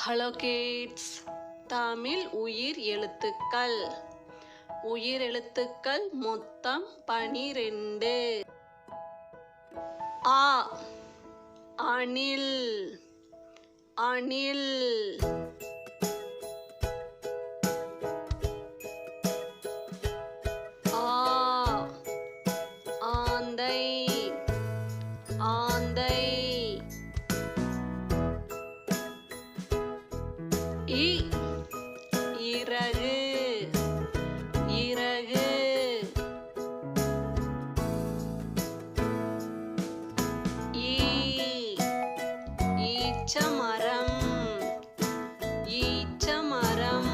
Hello kids, Tamil உயிர் எழுத்துக்கள். உயிர் எழுத்துக்கள் மொத்தம் 12. ஆ அணில், அணில். ஆ ஆந்தை, ஆந்தை. இ இறகு, இறகு. ஈ ஈச்சமரம், ஈச்சமரம்.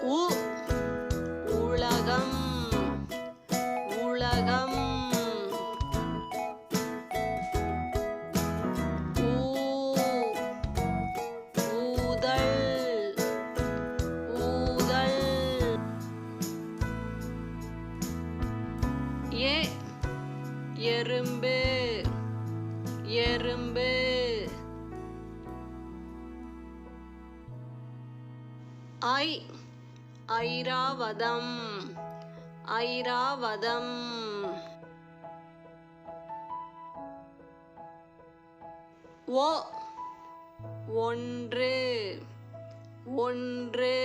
உ உலகம், உலகம். ஏ எறும்பு, எறும்பு. ஐ ஐராவதம், ஐராவதம். ஓ ஒன்று, ஒன்று.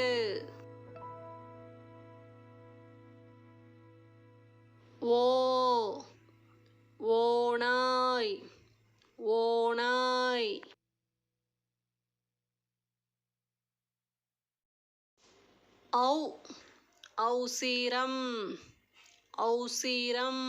ஓ ஓநாய், ஓநாய். ஔ ஔசீரம், ஔசீரம்.